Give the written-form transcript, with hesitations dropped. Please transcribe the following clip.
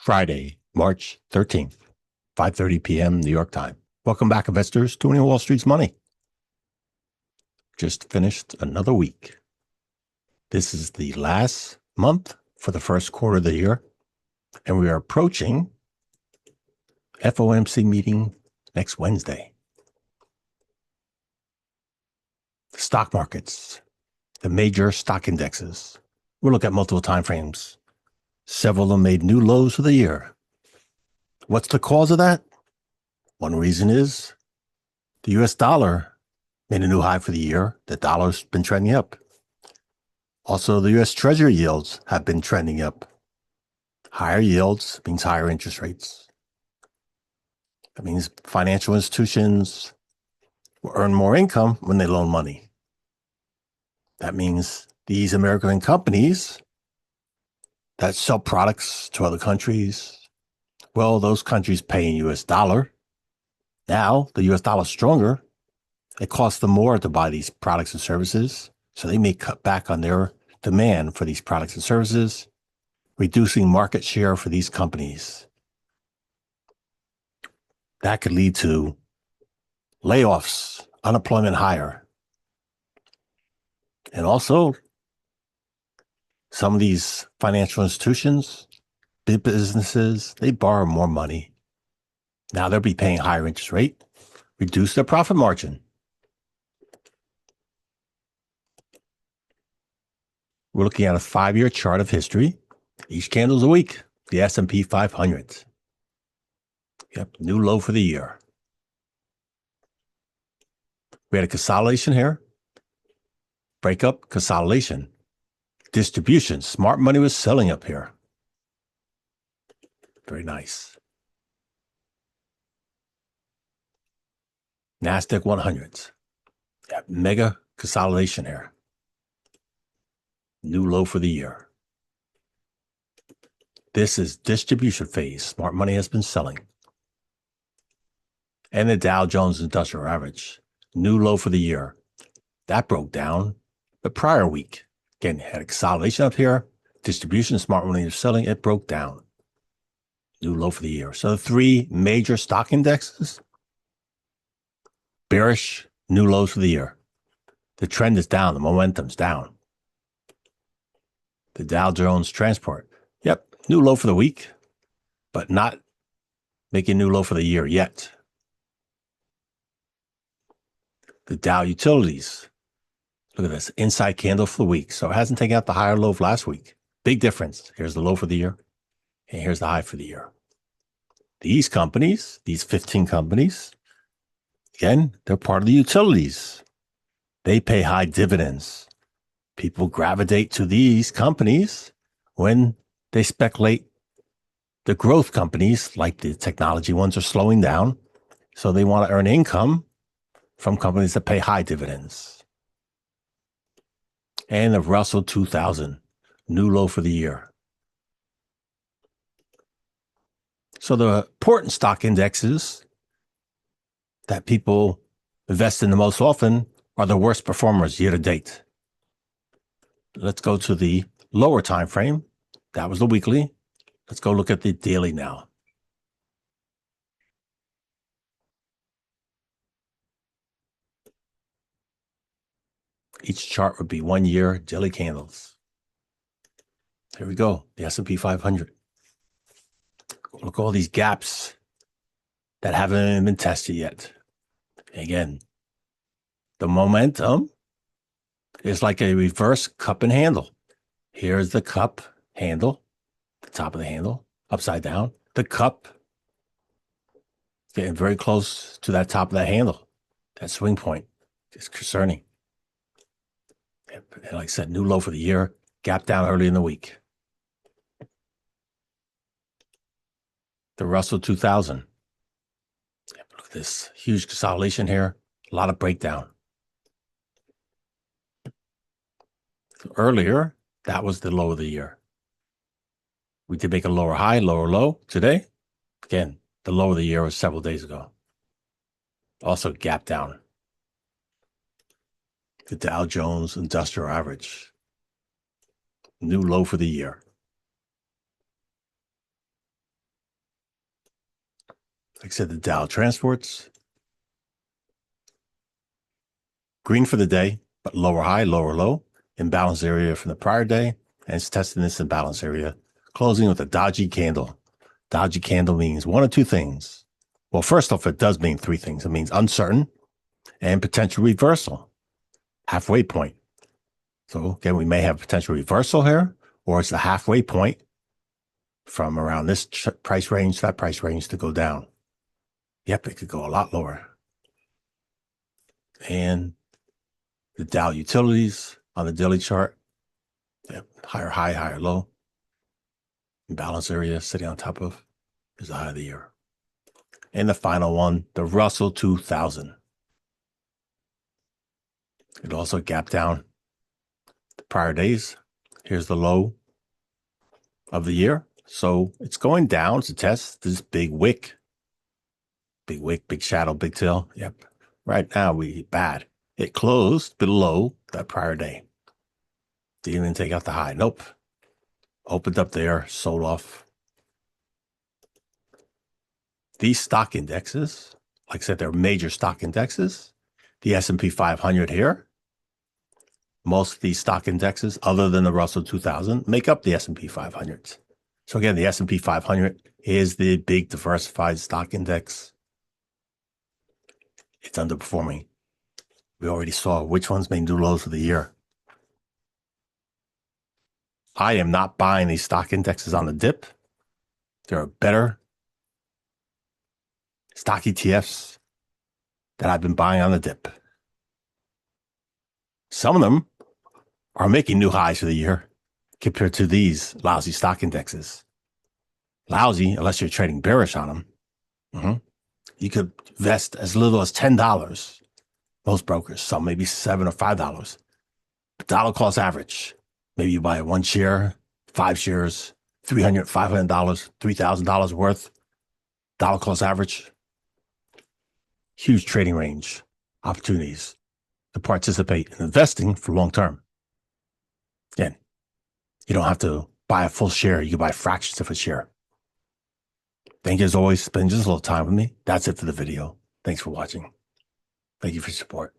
Friday, March 13th, 5:30 p.m. New York time. Welcome back, investors, to Winning Wall Street's Money. Just finished another week. This is the last month for the first quarter of the year, and we are approaching FOMC meeting next Wednesday. The stock markets, the major stock indexes. We'll look at multiple time frames. Several of them made new lows for the year. What's the cause of that? One reason is the US dollar made a new high for the year. The dollar's been trending up. Also, the US Treasury yields have been trending up. Higher yields means higher interest rates. That means financial institutions will earn more income when they loan money. That means these American companies that sell products to other countries, well, those countries pay in US dollar. Now, the US dollar is stronger. It costs them more to buy these products and services, so they may cut back on their demand for these products and services, reducing market share for these companies. That could lead to layoffs, unemployment higher. And also, some of these financial institutions, big businesses, they borrow more money. Now they'll be paying higher interest rate, reduce their profit margin. We're looking at a 5-year chart of history. Each candle's a week. The S&P 500. Yep, new low for the year. We had a consolidation here. Breakup, consolidation. Distribution. Smart money was selling up here. Very nice. NASDAQ 100. Yep, mega consolidation here. New low for the year. This is distribution phase. Smart money has been selling. And the Dow Jones Industrial Average, new low for the year. That broke down the prior week. Again, had a consolidation up here. Distribution, smart money is selling. It broke down. New low for the year. So the three major stock indexes, bearish, new lows for the year. The trend is down. The momentum's down. The Dow Jones Transport. Yep, new low for the week, but not making new low for the year yet. The Dow Utilities. Look at this, inside candle for the week. So it hasn't taken out the higher low of last week. Big difference. Here's the low for the year, and here's the high for the year. These companies, these 15 companies, again, they're part of the utilities. They pay high dividends. People gravitate to these companies when they speculate the growth companies, like the technology ones, are slowing down. So they want to earn income from companies that pay high dividends. And the Russell 2000, new low for the year. So the important stock indexes that people invest in the most often are the worst performers year to date. Let's go to the lower time frame. That was the weekly. Let's go look at the daily now. Each chart would be 1 year daily candles. There we go, the S&P 500. Look at all these gaps that haven't been tested yet. Again, the momentum is like a reverse cup and handle. Here's the cup handle, the top of the handle, upside down. The cup getting very close to that top of that handle. That swing point is concerning. And like I said, new low for the year, gap down early in the week. The Russell 2000. Look at this huge consolidation here, a lot of breakdown. Earlier, that was the low of the year. We did make a lower high, lower low. Today, again, the low of the year was several days ago. Also gap down. The Dow Jones Industrial Average, new low for the year. Like I said, the Dow transports. Green for the day, but lower high, lower low. Imbalance area from the prior day. And it's testing this imbalance area, closing with a dodgy candle. Dodgy candle means one of two things. Well, first off, it does mean three things. It means uncertain and potential reversal. Halfway point. So again, we may have potential reversal here, or it's the halfway point from around this price range to that price range to go down. Yep, it could go a lot lower. And the Dow utilities on the daily chart, yep, higher high, higher low. Imbalance area sitting on top of is the high of the year. And the final one, the Russell 2000. It also gapped down the prior days. Here's the low of the year. So it's going down to test this big wick. Big wick, big shadow, big tail. Yep. Right now, bad. It closed below that prior day. Didn't even take out the high. Nope. Opened up there, sold off. These stock indexes, like I said, they're major stock indexes. The S&P 500 here. Most of these stock indexes, other than the Russell 2000, make up the S&P 500. So again, the S&P 500 is the big diversified stock index. It's underperforming. We already saw which ones made new lows of the year. I am not buying these stock indexes on the dip. There are better stock ETFs that I've been buying on the dip. Some of them are making new highs for the year compared to these lousy stock indexes. Lousy, unless you're trading bearish on them. You could invest as little as $10. Most brokers, some maybe $7 or $5. Dollar cost average. Maybe you buy one share, 5 shares, $300, $500, $3,000 worth. Dollar cost average. Huge trading range. Opportunities to participate in investing for long term. Again, you don't have to buy a full share. You can buy fractions of a share. Thank you as always. Spend just a little time with me. That's it for the video. Thanks for watching. Thank you for your support.